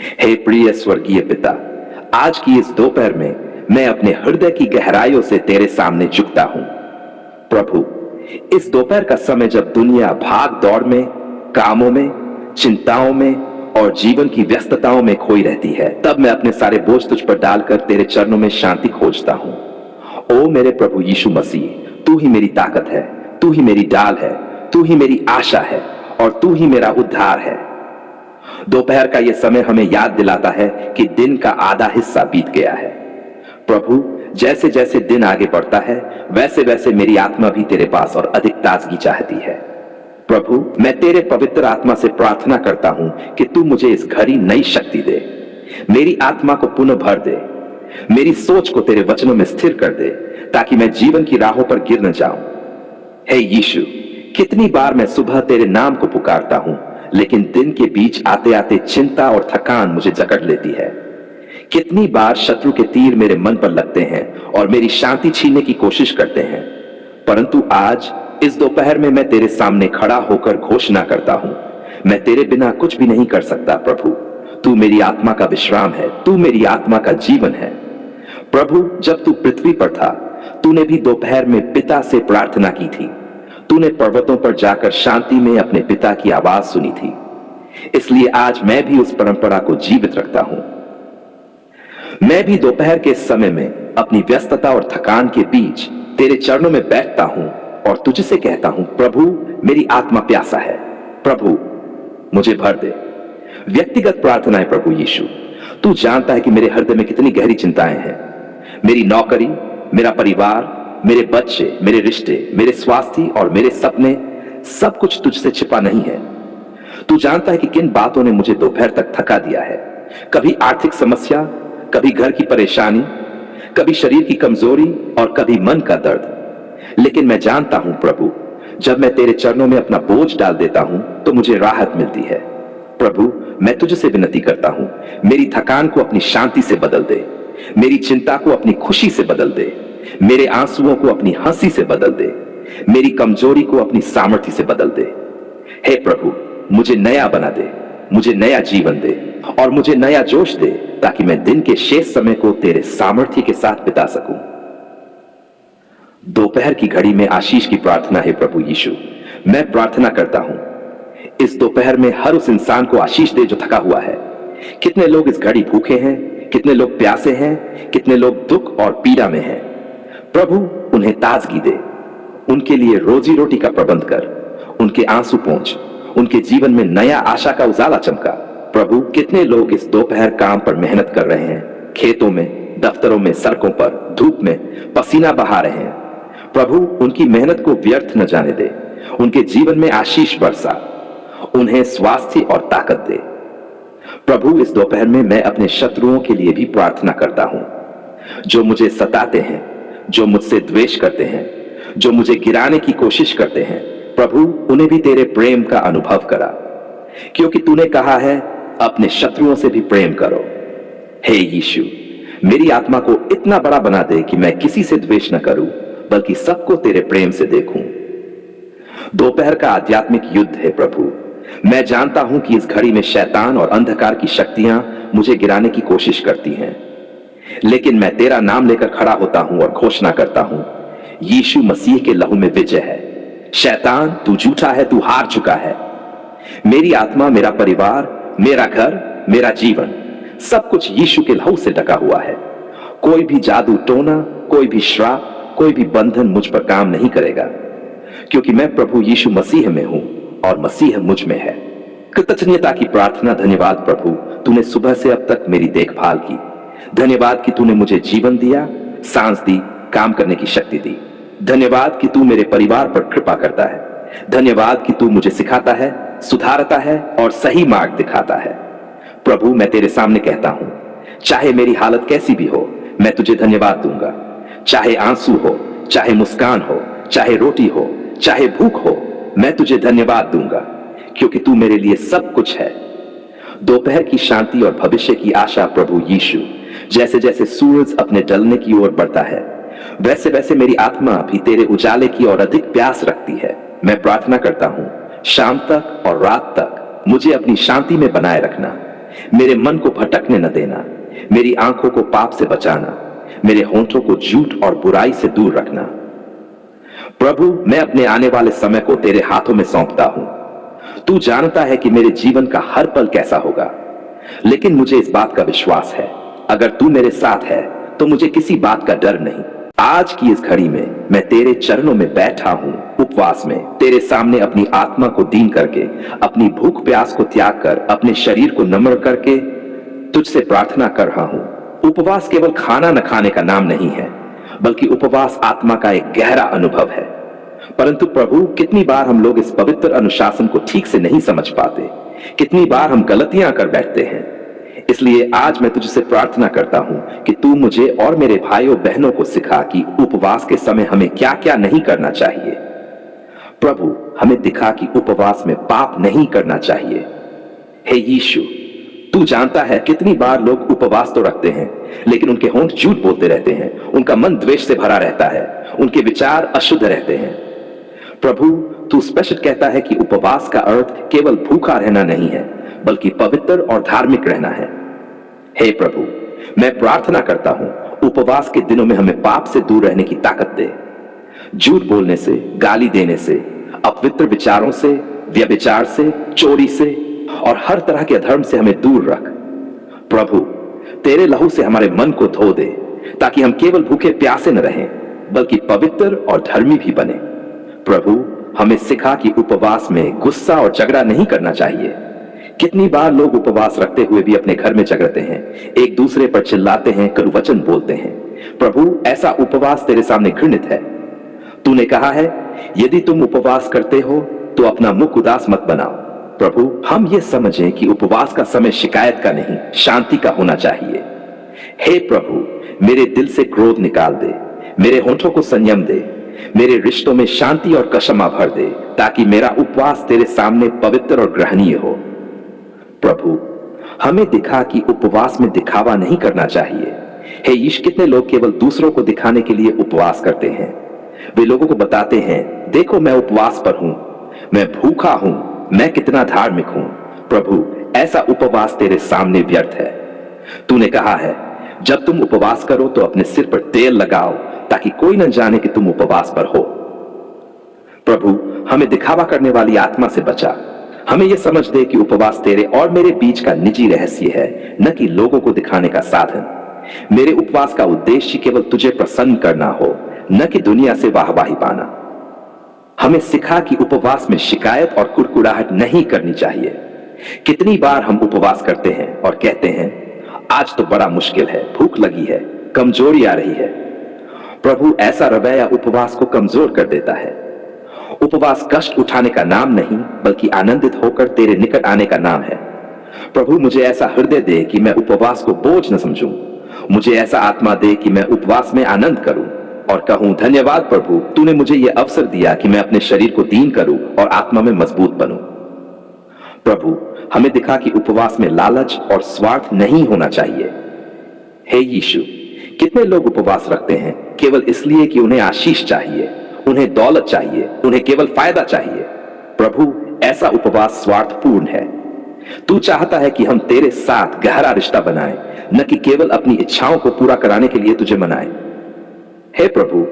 हे प्रिय स्वर्गीय पिता, आज की इस दोपहर में मैं अपने हृदय की गहराइयों से तेरे सामने झुकता हूं। प्रभु, इस दोपहर का समय जब दुनिया भाग दौड़ में, कामों में, चिंताओं में और जीवन की व्यस्तताओं में खोई रहती है, तब मैं अपने सारे बोझ तुझ पर डालकर तेरे चरणों में शांति खोजता हूं। ओ मेरे प्रभु यीशु मसीह, तू ही मेरी ताकत है, तू ही मेरी ढाल है, तू ही मेरी आशा है और तू ही मेरा उद्धार है। दोपहर का यह समय हमें याद दिलाता है कि दिन का आधा हिस्सा बीत गया है। प्रभु, जैसे जैसे दिन आगे बढ़ता है वैसे वैसे मेरी आत्मा भी तेरे पास और अधिक ताजगी चाहती है। प्रभु, मैं तेरे पवित्र आत्मा से प्रार्थना करता हूं कि तू मुझे इस घड़ी नई शक्ति दे, मेरी आत्मा को पुनः भर दे, मेरी सोच को तेरे वचनों में स्थिर कर दे, ताकि मैं जीवन की राहों पर गिर न जाऊं। हे यीशु, कितनी बार मैं सुबह तेरे नाम को पुकारता हूं, लेकिन दिन के बीच आते आते चिंता और थकान मुझे जकड़ लेती है। कितनी बार शत्रु के तीर मेरे मन पर लगते हैं और मेरी शांति छीनने की कोशिश करते हैं, परंतु आज इस दोपहर में मैं तेरे सामने खड़ा होकर घोषणा करता हूं, मैं तेरे बिना कुछ भी नहीं कर सकता। प्रभु, तू मेरी आत्मा का विश्राम है, तू मेरी आत्मा का जीवन है। प्रभु, जब तू पृथ्वी पर था, तूने भी दोपहर में पिता से प्रार्थना की थी। तूने पर्वतों पर जाकर शांति में अपने पिता की आवाज सुनी थी। इसलिए आज मैं भी उस परंपरा को जीवित रखता हूं। मैं भी दोपहर के समय में अपनी व्यस्तता और थकान के बीच तेरे चरणों में बैठता हूं और तुझसे कहता हूं, प्रभु, मेरी आत्मा प्यासा है, प्रभु मुझे भर दे। व्यक्तिगत प्रार्थनाएं। प्रभु यीशु, तू जानता है कि मेरे हृदय में कितनी गहरी चिंताएं हैं। मेरी नौकरी, मेरा परिवार, मेरे बच्चे, मेरे रिश्ते, मेरे स्वास्थ्य और मेरे सपने, सब कुछ तुझसे छिपा नहीं है। तू जानता है कि किन बातों ने मुझे दोपहर तक थका दिया है। कभी आर्थिक समस्या, कभी घर की परेशानी, कभी शरीर की कमजोरी और कभी मन का दर्द। लेकिन मैं जानता हूं प्रभु, जब मैं तेरे चरणों में अपना बोझ डाल देता हूं तो मुझे राहत मिलती है। प्रभु, मैं तुझसे विनती करता हूं, मेरी थकान को अपनी शांति से बदल दे, मेरी चिंता को अपनी खुशी से बदल दे, मेरे आंसुओं को अपनी हंसी से बदल दे, मेरी कमजोरी को अपनी सामर्थ्य से बदल दे। हे प्रभु, मुझे नया बना दे, मुझे नया जीवन दे और मुझे नया जोश दे, ताकि मैं दिन के शेष समय को तेरे सामर्थ्य के साथ बिता सकूं। दोपहर की घड़ी में आशीष की प्रार्थना है। प्रभु यीशु, मैं प्रार्थना करता हूं, इस दोपहर में हर उस इंसान को आशीष दे जो थका हुआ है। कितने लोग इस घड़ी भूखे हैं, कितने लोग प्यासे हैं, कितने लोग दुख और पीड़ा में हैं। प्रभु, उन्हें ताजगी दे, उनके लिए रोजी रोटी का प्रबंध कर, उनके आंसू पोंछ, उनके जीवन में नया आशा का उजाला चमका। प्रभु, कितने लोग इस दोपहर काम पर मेहनत कर रहे हैं, खेतों में, दफ्तरों में, सड़कों पर, धूप में पसीना बहा रहे हैं। प्रभु, उनकी मेहनत को व्यर्थ न जाने दे, उनके जीवन में आशीष बरसा, उन्हें स्वास्थ्य और ताकत दे। प्रभु, इस दोपहर में मैं अपने शत्रुओं के लिए भी प्रार्थना करता हूं, जो मुझे सताते हैं, जो मुझसे द्वेष करते हैं, जो मुझे गिराने की कोशिश करते हैं। प्रभु, उन्हें भी तेरे प्रेम का अनुभव करा, क्योंकि तूने कहा है, अपने शत्रुओं से भी प्रेम करो। हे यीशु, मेरी आत्मा को इतना बड़ा बना दे कि मैं किसी से द्वेष न करूं, बल्कि सबको तेरे प्रेम से देखूं। दोपहर का आध्यात्मिक युद्ध है प्रभु। मैं जानता हूं कि इस घड़ी में शैतान और अंधकार की शक्तियां मुझे गिराने की कोशिश करती हैं, लेकिन मैं तेरा नाम लेकर खड़ा होता हूं और घोषणा करता हूं, यीशु मसीह के लहू में विजय है। शैतान, तू झूठा है, तू हार चुका है। मेरी आत्मा, मेरा परिवार, मेरा घर, मेरा जीवन, सब कुछ यीशु के लहू से ढका हुआ है। कोई भी जादू टोना, कोई भी श्राप, कोई भी बंधन मुझ पर काम नहीं करेगा, क्योंकि मैं प्रभु यीशु मसीह में हूं और मसीह मुझ में है। कृतज्ञता की प्रार्थना। धन्यवाद प्रभु, तूने सुबह से अब तक मेरी देखभाल की। धन्यवाद कि तूने मुझे जीवन दिया, सांस दी, काम करने की शक्ति दी। धन्यवाद कि तू मेरे परिवार पर कृपा करता है। धन्यवाद कि तू मुझे सिखाता है, सुधारता है और सही मार्ग दिखाता है। प्रभु, मैं तेरे सामने कहता हूं, चाहे मेरी हालत कैसी भी हो, मैं तुझे धन्यवाद दूंगा। चाहे आंसू हो, चाहे मुस्कान हो, चाहे रोटी हो, चाहे भूख हो, मैं तुझे धन्यवाद दूंगा, क्योंकि तू मेरे लिए सब कुछ है। दोपहर की शांति और भविष्य की आशा। प्रभु यीशु, जैसे जैसे सूरज अपने ढलने की ओर बढ़ता है, वैसे वैसे मेरी आत्मा भी तेरे उजाले की ओर अधिक प्यास रखती है। मैं प्रार्थना करता हूं, शाम तक और रात तक मुझे अपनी शांति में बनाए रखना। मेरे मन को भटकने न देना, मेरी आंखों को पाप से बचाना, मेरे होंठों को झूठ और बुराई से दूर रखना। प्रभु, मैं अपने आने वाले समय को तेरे हाथों में सौंपता हूं। तू जानता है कि मेरे जीवन का हर पल कैसा होगा, लेकिन मुझे इस बात का विश्वास है, अगर तू मेरे साथ है तो मुझे किसी बात का डर नहीं। आज की इस घड़ी में मैं तेरे चरणों में बैठा हूं, उपवास में, तेरे सामने अपनी आत्मा को दीन करके, अपनी भूख प्यास को त्याग कर, अपने शरीर को नम्र करके तुझसे प्रार्थना कर रहा हूं। उपवास केवल खाना न खाने का नाम नहीं है, बल्कि उपवास आत्मा का एक गहरा अनुभव है। परंतु प्रभु, कितनी बार हम लोग इस पवित्र अनुशासन को ठीक से नहीं समझ पाते, कितनी बार हम गलतियां कर बैठते हैं। इसलिए आज मैं तुझसे प्रार्थना करता हूं कि तू मुझे और मेरे भाइयों बहनों को सिखा कि उपवास के समय हमें क्या क्या नहीं करना चाहिए। प्रभु, हमें दिखा कि उपवास में पाप नहीं करना चाहिए। हे यीशु, तू जानता है कितनी बार लोग उपवास तो रखते हैं, लेकिन उनके होंठ झूठ बोलते रहते हैं, उनका मन द्वेष से भरा रहता है, उनके विचार अशुद्ध रहते हैं। प्रभु, तू स्पष्ट कहता है कि उपवास का अर्थ केवल भूखा रहना नहीं है, बल्कि पवित्र और धार्मिक रहना है। हे प्रभु, मैं प्रार्थना करता हूं, उपवास के दिनों में हमें पाप से दूर रहने की ताकत दे। झूठ बोलने से, गाली देने से, अपवित्र विचारों से, व्यभिचार से, चोरी से और हर तरह के अधर्म से हमें दूर रख। प्रभु, तेरे लहू से हमारे मन को धो दे, ताकि हम केवल भूखे प्यासे न रहें, बल्कि पवित्र और धर्मी भी बने। प्रभु, हमें सिखा कि उपवास में गुस्सा और झगड़ा नहीं करना चाहिए। कितनी बार लोग उपवास रखते हुए भी अपने घर में झगड़ते हैं, एक दूसरे पर चिल्लाते हैं, कड़ू वचन बोलते हैं। प्रभु, ऐसा उपवास तेरे सामने घृणित है। तूने कहा है, यदि तुम उपवास करते हो तो अपना मुख उदास मत बनाओ। प्रभु, हम ये समझें कि उपवास का समय शिकायत का नहीं, शांति का होना चाहिए। हे प्रभु, मेरे दिल से क्रोध निकाल दे, मेरे होंठों को संयम दे, मेरे रिश्तों में शांति और क्षमा भर दे, ताकि मेरा उपवास तेरे सामने पवित्र और ग्रहणीय हो। प्रभु, हमें दिखा कि उपवास में दिखावा नहीं करना चाहिए। हे यीशु, कितने लोग केवल दूसरों को दिखाने के लिए उपवास करते हैं। वे लोगों को बताते हैं, देखो मैं उपवास पर हूं, मैं भूखा हूं, मैं कितना धार्मिक हूं। प्रभु, ऐसा उपवास तेरे सामने व्यर्थ है। तूने कहा है, जब तुम उपवास करो तो अपने सिर पर तेल लगाओ, ताकि कोई न जाने कि तुम उपवास पर हो। प्रभु, हमें दिखावा करने वाली आत्मा से बचा। हमें यह समझ दे कि उपवास तेरे और मेरे बीच का निजी रहस्य है, न कि लोगों को दिखाने का साधन। मेरे उपवास का उद्देश्य केवल तुझे प्रसन्न करना हो, न कि दुनिया से वाहवाही पाना। हमें सिखा कि उपवास में शिकायत और कुड़कुड़ाहट नहीं करनी चाहिए। कितनी बार हम उपवास करते हैं और कहते हैं, आज तो बड़ा मुश्किल है, भूख लगी है, कमजोरी आ रही है। प्रभु, ऐसा रवैया उपवास को कमजोर कर देता है। उपवास कष्ट उठाने का नाम नहीं, बल्कि आनंदित होकर तेरे निकट आने का नाम है। प्रभु, मुझे ऐसा हृदय दे कि मैं उपवास को बोझ न समझूं। मुझे ऐसा आत्मा दे कि मैं उपवास में आनंद करूं और कहूं, धन्यवाद प्रभु, तूने मुझे यह अवसर दिया कि मैं अपने शरीर को दीन करूं और आत्मा में मजबूत बनूं। प्रभु, हमें दिखा कि उपवास में लालच और स्वार्थ नहीं होना चाहिए। हे यीशु, कितने लोग उपवास रखते हैं केवल इसलिए कि उन्हें आशीष चाहिए, उन्हें दौलत चाहिए, उन्हें केवल फायदा चाहिए। प्रभु, ऐसा उपवास स्वार्थपूर्ण है। तू चाहता है कि हम तेरे साथ गहरा रिश्ता बनाएं, न कि केवल अपनी इच्छाओं को पूरा कराने के लिए तुझे मनाएं। हे प्रभु,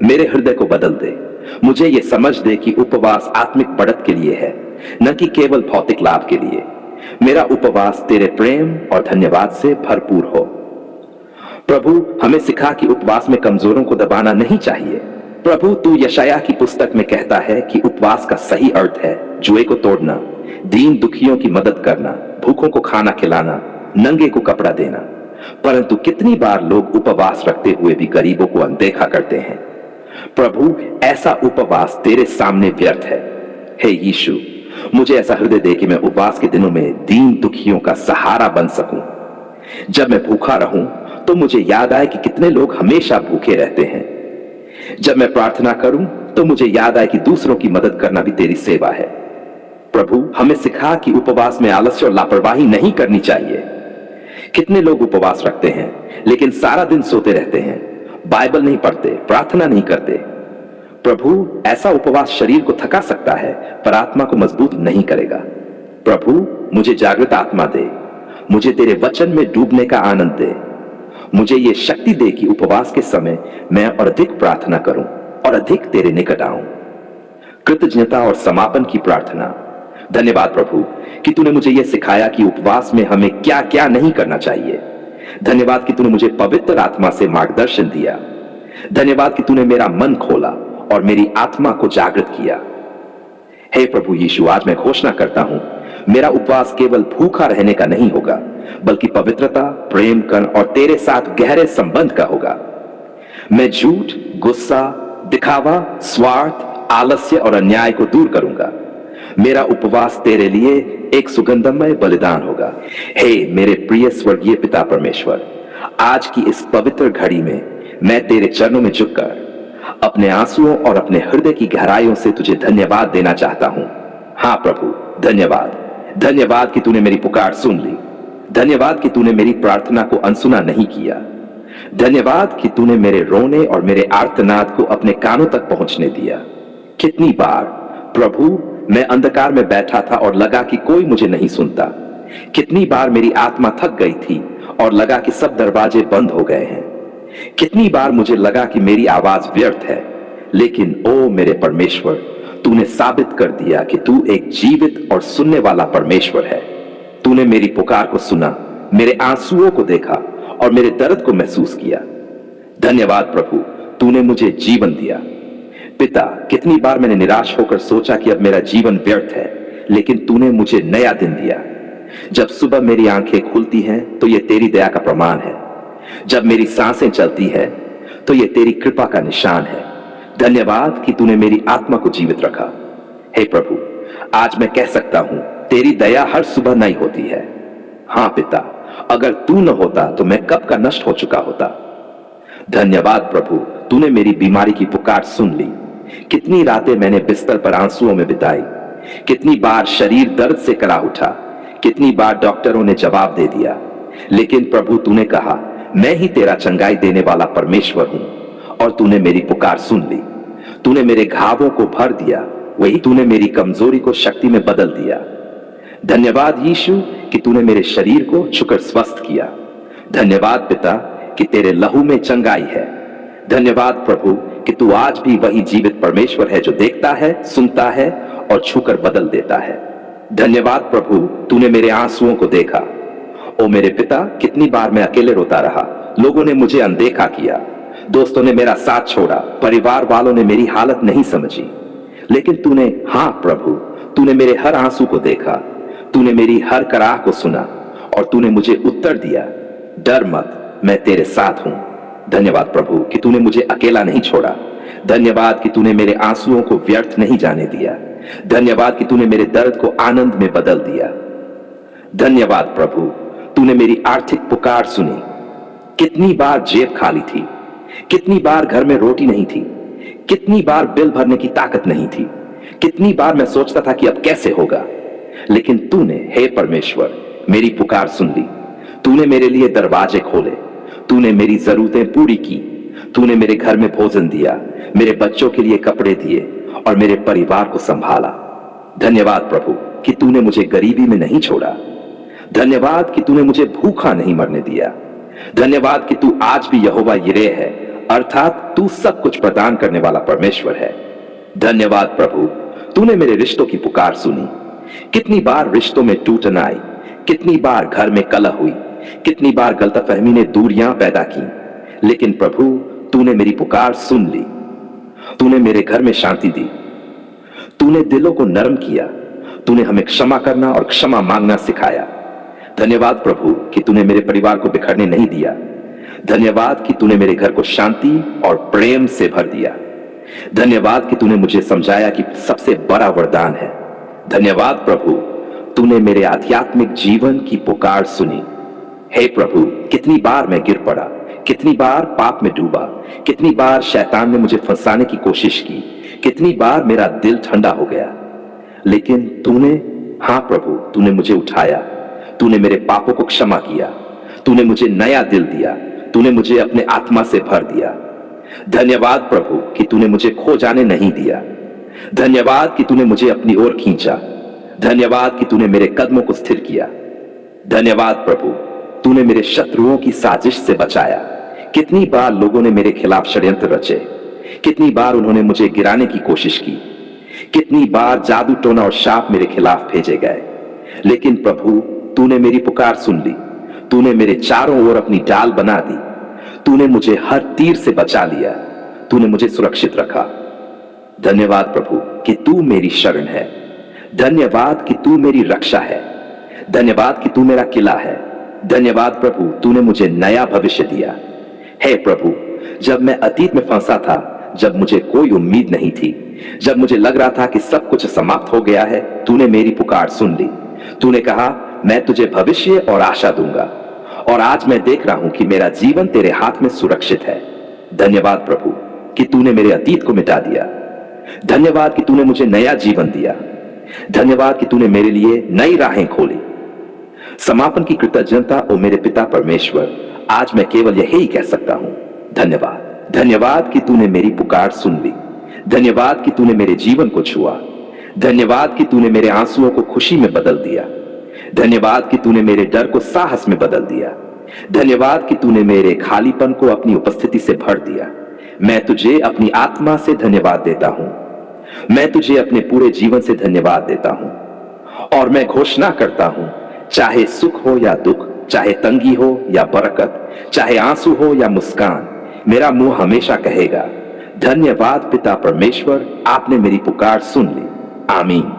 मेरे हृदय को बदल दे। मुझे यह समझ दे कि उपवास आत्मिक बढ़त के लिए है, न कि केवल भौतिक लाभ के लिए। मेरा उपवास तेरे प्रेम और धन्यवाद से भरपूर हो। प्रभु, हमें सिखा कि उपवास में कमजोरों को दबाना नहीं चाहिए। प्रभु, तू यशायाह की पुस्तक में कहता है कि उपवास का सही अर्थ है जुए को तोड़ना, दीन दुखियों की मदद करना, भूखों को खाना खिलाना, नंगे को कपड़ा देना। परंतु कितनी बार लोग उपवास रखते हुए भी गरीबों को अनदेखा करते हैं। प्रभु, ऐसा उपवास तेरे सामने व्यर्थ है। हे यीशु, मुझे ऐसा हृदय दे कि मैं उपवास के दिनों में दीन दुखियों का सहारा बन सकूं। जब मैं भूखा रहूं तो मुझे याद आए कि कितने लोग हमेशा भूखे रहते हैं। जब मैं प्रार्थना करूं तो मुझे याद आए कि दूसरों की मदद करना भी तेरी सेवा है। प्रभु, हमें सिखा कि उपवास में आलस्य और लापरवाही नहीं करनी चाहिए। कितने लोग उपवास रखते हैं लेकिन सारा दिन सोते रहते हैं, बाइबल नहीं पढ़ते, प्रार्थना नहीं करते। प्रभु, ऐसा उपवास शरीर को थका सकता है पर आत्मा को मजबूत नहीं करेगा। प्रभु, मुझे जागृत आत्मा दे। मुझे तेरे वचन में डूबने का आनंद दे। मुझे ये शक्ति दे कि उपवास के समय मैं और अधिक प्रार्थना करूं और अधिक तेरे निकट आऊं। कृतज्ञता और समापन की प्रार्थना। धन्यवाद प्रभु कि तूने मुझे यह सिखाया कि उपवास में हमें क्या क्या नहीं करना चाहिए। धन्यवाद कि तूने मुझे पवित्र आत्मा से मार्गदर्शन दिया। धन्यवाद कि तूने मेरा मन खोला और मेरी आत्मा को जागृत किया। हे प्रभु यीशु, आज मैं घोषणा करता हूं, मेरा उपवास केवल भूखा रहने का नहीं होगा, बल्कि पवित्रता, प्रेम कर और तेरे साथ गहरे संबंध का होगा। मैं झूठ, गुस्सा, दिखावा, स्वार्थ, आलस्य और अन्याय को दूर करूंगा। मेरा उपवास तेरे लिए एक सुगंधमय बलिदान होगा। हे मेरे प्रिय स्वर्गीय पिता परमेश्वर, आज की इस पवित्र घड़ी में मैं तेरे चरणों में झुककर अपने आंसुओं और अपने हृदय की गहराइयों से तुझे धन्यवाद देना चाहता हूं। हां प्रभु, धन्यवाद। धन्यवाद कि तूने मेरी पुकार सुन ली। धन्यवाद कि तूने मेरी प्रार्थना को अनसुना नहीं किया। धन्यवाद कि तूने मेरे रोने और मेरे आर्तनाद को अपने कानों तक पहुंचने दिया। कितनी बार प्रभु मैं अंधकार में बैठा था और लगा कि कोई मुझे नहीं सुनता। कितनी बार मेरी आत्मा थक गई थी और लगा कि सब दरवाजे बंद हो गए हैं। कितनी बार मुझे लगा कि मेरी आवाज व्यर्थ है, लेकिन ओ मेरे परमेश्वर, तूने साबित कर दिया कि तू एक जीवित और सुनने वाला परमेश्वर है। तूने मेरी पुकार को सुना, मेरे आंसुओं को देखा और मेरे दर्द को महसूस किया। धन्यवाद प्रभु, तूने मुझे जीवन दिया। पिता, कितनी बार मैंने निराश होकर सोचा कि अब मेरा जीवन व्यर्थ है, लेकिन तूने मुझे नया दिन दिया। जब सुबह मेरी आंखें खुलती हैं तो यह तेरी दया का प्रमाण है। जब मेरी सांसें चलती है तो यह तेरी कृपा का निशान है। धन्यवाद कि तूने मेरी आत्मा को जीवित रखा। हे प्रभु, आज मैं कह सकता हूं, तेरी दया हर सुबह नई होती है। हां पिता, अगर तू न होता तो मैं कब का नष्ट हो चुका होता। धन्यवाद प्रभु, तूने मेरी बीमारी की पुकार सुन ली। कितनी रातें मैंने बिस्तर पर आंसुओं में बिताई। कितनी बार शरीर दर्द से करा उठा। कितनी बार डॉक्टरों ने जवाब दे दिया, लेकिन प्रभु तूने कहा, मैं ही तेरा चंगाई देने वाला परमेश्वर हूं, और तूने मेरी पुकार सुन ली। तूने मेरे घावों को भर दिया, वही तूने मेरी कमजोरी को शक्ति में बदल दिया। धन्यवाद यीशु कि तूने मेरे शरीर को छुकर स्वस्थ किया। धन्यवाद पिता कि तेरे लहू में चंगाई है। धन्यवाद प्रभु कि तू आज भी वही जीवित परमेश्वर है जो देखता है, सुनता है और छूकर बदल देता है। धन्यवाद प्रभु, तूने मेरे आंसुओं को देखा। ओ मेरे पिता, कितनी बार मैं अकेले रोता रहा। लोगों ने मुझे अनदेखा किया, दोस्तों ने मेरा साथ छोड़ा, परिवार वालों ने मेरी हालत नहीं समझी, लेकिन तूने, हां प्रभु, तूने मेरे हर आंसू को देखा। तूने मेरी हर कराह को सुना और तूने मुझे उत्तर दिया, डर मत, मैं तेरे साथ हूं। धन्यवाद प्रभु कि तूने मुझे अकेला नहीं छोड़ा। धन्यवाद कि तूने मेरे आंसुओं को व्यर्थ नहीं जाने दिया। धन्यवाद कि तूने मेरे दर्द को आनंद में बदल दिया। धन्यवाद प्रभु, तूने मेरी आर्थिक पुकार सुनी। कितनी बार जेब खाली थी, कितनी बार घर में रोटी नहीं थी, कितनी बार बिल भरने की ताकत नहीं थी, कितनी बार मैं सोचता था कि अब कैसे होगा, लेकिन तूने, हे परमेश्वर, मेरी पुकार सुन ली। तूने मेरे लिए दरवाजे खोले, तूने मेरी जरूरतें पूरी की। तूने मेरे घर में भोजन दिया, मेरे बच्चों के लिए कपड़े दिए और मेरे परिवार को संभाला। धन्यवाद प्रभु कि तूने मुझे गरीबी में नहीं छोड़ा। धन्यवाद कि तूने मुझे भूखा नहीं मरने दिया। धन्यवाद कि तू आज भी यहोवा यिरे है, अर्थात तू सब कुछ प्रदान करने वाला परमेश्वर है। धन्यवाद प्रभु, तूने मेरे रिश्तों की पुकार सुनी। कितनी बार रिश्तों में टूटन आई, कितनी बार घर में कलह हुई, कितनी बार गलतफहमी ने दूरियां पैदा की, लेकिन प्रभु तूने मेरी पुकार सुन ली। तूने मेरे घर में शांति दी। तूने दिलों को नरम किया। तूने हमें क्षमा करना और क्षमा मांगना सिखाया। धन्यवाद प्रभु कि तूने मेरे परिवार को बिखरने नहीं दिया। धन्यवाद कि तूने मेरे घर को शांति और प्रेम से भर दिया। धन्यवाद कि तूने मुझे समझाया कि सबसे बड़ा वरदान है। धन्यवाद प्रभु, तूने मेरे आध्यात्मिक जीवन की पुकार सुनी। हे प्रभु, कितनी बार मैं गिर पड़ा, कितनी बार पाप में डूबा, कितनी बार शैतान ने मुझे फंसाने की कोशिश की, कितनी बार मेरा दिल ठंडा हो गया, लेकिन तूने, हां प्रभु, तूने मुझे उठाया। तूने मेरे पापों को क्षमा किया। तूने मुझे नया दिल दिया। तूने मुझे अपने आत्मा से भर दिया। धन्यवाद प्रभु कि तूने मुझे खो जाने नहीं दिया। धन्यवाद कि तूने मुझे अपनी ओर खींचा। धन्यवाद कि तूने मेरे कदमों को स्थिर किया। धन्यवाद प्रभु, तूने मेरे शत्रुओं की साजिश से बचाया। कितनी बार लोगों ने मेरे खिलाफ षड्यंत्र रचे, कितनी बार उन्होंने मुझे गिराने की कोशिश की, कितनी बार जादू टोना और शाप मेरे खिलाफ भेजे गए, लेकिन प्रभु तूने मेरी पुकार सुन ली। तूने मेरे चारों ओर अपनी डाल बना दी। तूने मुझे हर तीर से बचा लिया। तूने मुझे सुरक्षित रखा। धन्यवाद प्रभु कि तू मेरी शरण है। धन्यवाद कि तू मेरी रक्षा है। धन्यवाद कि तू मेरा किला है। धन्यवाद प्रभु तूने मुझे नया भविष्य दिया। हे प्रभु, जब मैं अतीत में फंसा था, जब मुझे कोई उम्मीद नहीं थी, जब मुझे लग रहा था कि सब कुछ समाप्त हो गया है, तूने मेरी पुकार सुन ली। तूने कहा मैं तुझे भविष्य और आशा दूंगा, और आज मैं देख रहा हूं कि मेरा जीवन तेरे हाथ में सुरक्षित है। धन्यवाद प्रभु कि तूने मेरे अतीत को मिटा दिया। धन्यवाद कि तूने मुझे नया जीवन दिया। धन्यवाद कि तूने मेरे लिए नई राहें खोली। समापन की कृतज्ञता ओ मेरे पिता परमेश्वर, आज मैं केवल यही कह सकता हूं, धन्यवाद। धन्यवाद कि तूने मेरी पुकार सुन ली। धन्यवाद कि तूने मेरे जीवन को छुआ। धन्यवाद कि तूने मेरे आंसुओं को खुशी में बदल दिया। धन्यवाद कि तूने मेरे डर को साहस में बदल दिया। धन्यवाद कि तूने मेरे खालीपन को अपनी उपस्थिति से भर दिया। मैं तुझे अपनी आत्मा से धन्यवाद देता हूं। मैं तुझे अपने पूरे जीवन से धन्यवाद देता हूं, और मैं घोषणा करता हूं, चाहे सुख हो या दुख, चाहे तंगी हो या बरकत, चाहे आंसू हो या मुस्कान, मेरा मुंह हमेशा कहेगा, धन्यवाद पिता परमेश्वर, आपने मेरी पुकार सुन ली। आमीन।